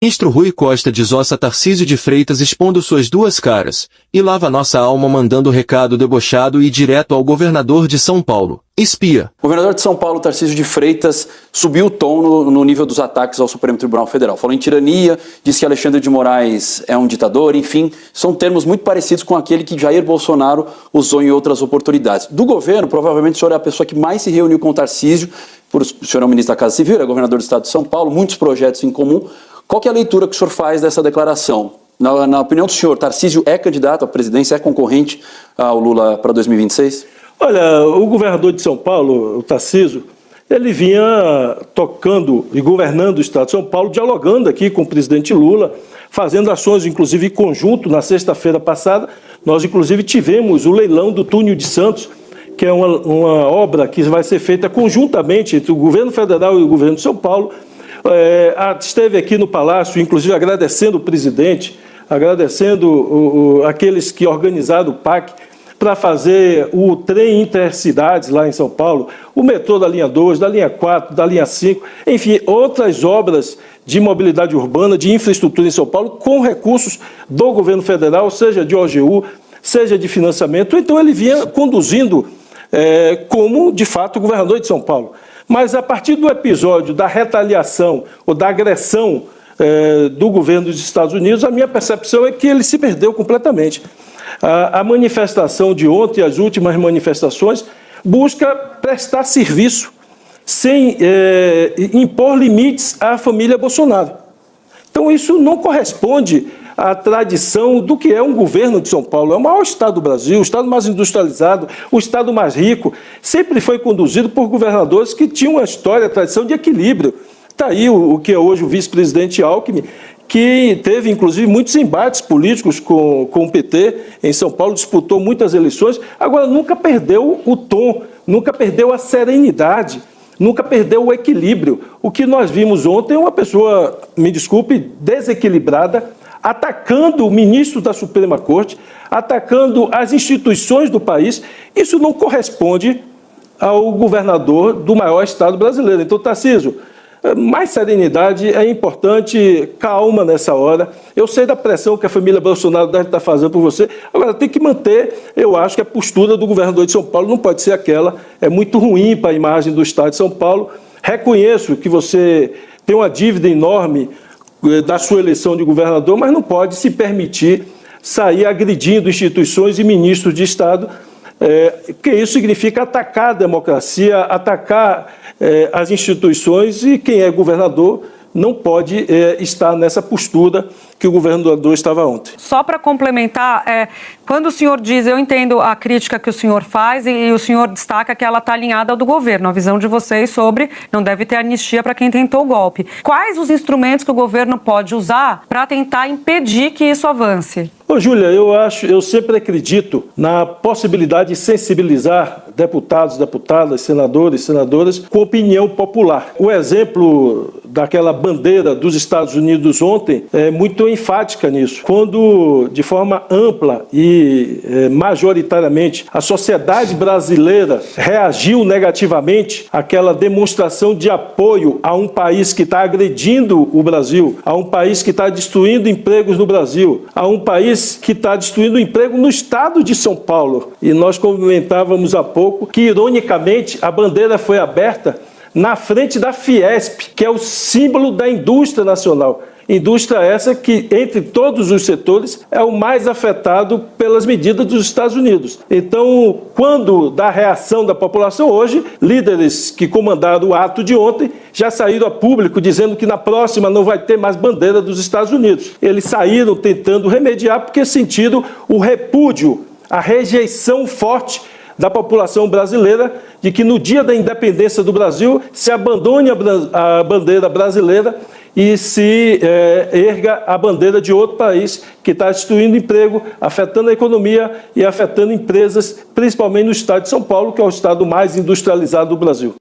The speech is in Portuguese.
Ministro Rui Costa desossa Tarcísio de Freitas expondo suas duas caras, e lava nossa alma mandando recado debochado e direto ao governador de São Paulo. Espia. O governador de São Paulo, Tarcísio de Freitas, subiu o tom no nível dos ataques ao Supremo Tribunal Federal. Falou em tirania, disse que Alexandre de Moraes é um ditador, enfim, são termos muito parecidos com aquele que Jair Bolsonaro usou em outras oportunidades. Do governo, provavelmente o senhor é a pessoa que mais se reuniu com o Tarcísio, o senhor é o ministro da Casa Civil, é governador do estado de São Paulo, muitos projetos em comum. Qual que é a leitura que o senhor faz dessa declaração? Na opinião do senhor, Tarcísio é candidato à presidência, é concorrente ao Lula para 2026? Olha, o governador de São Paulo, o Tarcísio, ele vinha tocando e governando o estado de São Paulo, dialogando aqui com o presidente Lula, fazendo ações, inclusive, em conjunto. Na sexta-feira passada, nós, inclusive, tivemos o leilão do Túnel de Santos, que é uma obra que vai ser feita conjuntamente entre o governo federal e o governo de São Paulo. Esteve aqui no Palácio, inclusive agradecendo o presidente, agradecendo aqueles que organizaram o PAC para fazer o trem intercidades lá em São Paulo, o metrô da linha 2, da linha 4, da linha 5, enfim, outras obras de mobilidade urbana, de infraestrutura em São Paulo, com recursos do governo federal, seja de OGU, seja de financiamento. Então ele vinha conduzindo como, de fato, governador de São Paulo. Mas, a partir do episódio da retaliação ou da agressão do governo dos Estados Unidos, a minha percepção é que ele se perdeu completamente. A manifestação de ontem, as últimas manifestações, busca prestar serviço sem impor limites à família Bolsonaro. Então, isso não corresponde à tradição do que é um governo de São Paulo. É o maior estado do Brasil, o estado mais industrializado, o estado mais rico. Sempre foi conduzido por governadores que tinham uma história, tradição de equilíbrio. Está aí o que é hoje o vice-presidente Alckmin, que teve, inclusive, muitos embates políticos com o PT em São Paulo, disputou muitas eleições, agora nunca perdeu o tom, nunca perdeu a serenidade, nunca perdeu o equilíbrio. O que nós vimos ontem é uma pessoa, me desculpe, desequilibrada, atacando o ministro da Suprema Corte, atacando as instituições do país. Isso não corresponde ao governador do maior estado brasileiro. Então, Tarcísio, mais serenidade é importante, calma nessa hora. Eu sei da pressão que a família Bolsonaro deve estar fazendo por você. Agora, tem que manter, eu acho que a postura do governador de São Paulo não pode ser aquela. É muito ruim para a imagem do estado de São Paulo. Reconheço que você tem uma dívida enorme da sua eleição de governador, mas não pode se permitir sair agredindo instituições e ministros de Estado, porque isso significa atacar a democracia, atacar as instituições, e quem é governador não pode estar nessa postura que o governador estava ontem. Só para complementar, quando o senhor diz, eu entendo a crítica que o senhor faz e o senhor destaca que ela está alinhada ao do governo, a visão de vocês sobre não deve ter anistia para quem tentou o golpe. Quais os instrumentos que o governo pode usar para tentar impedir que isso avance? Ô, Júlia, eu sempre acredito na possibilidade de sensibilizar deputados, deputadas, senadores, senadoras com opinião popular. O exemplo daquela bandeira dos Estados Unidos ontem é muito enfática nisso. Quando, de forma ampla e majoritariamente, a sociedade brasileira reagiu negativamente àquela demonstração de apoio a um país que está agredindo o Brasil, a um país que está destruindo empregos no Brasil, a um país que está destruindo o emprego no estado de São Paulo. E nós comentávamos há pouco que, ironicamente, a bandeira foi aberta na frente da Fiesp, que é o símbolo da indústria nacional. Indústria essa que, entre todos os setores, é o mais afetado pelas medidas dos Estados Unidos. Então, quando da reação da população hoje, líderes que comandaram o ato de ontem já saíram a público dizendo que na próxima não vai ter mais bandeira dos Estados Unidos. Eles saíram tentando remediar porque sentiram o repúdio, a rejeição forte da população brasileira de que no dia da independência do Brasil se abandone a bandeira brasileira e se erga a bandeira de outro país que está destruindo emprego, afetando a economia e afetando empresas, principalmente no estado de São Paulo, que é o estado mais industrializado do Brasil.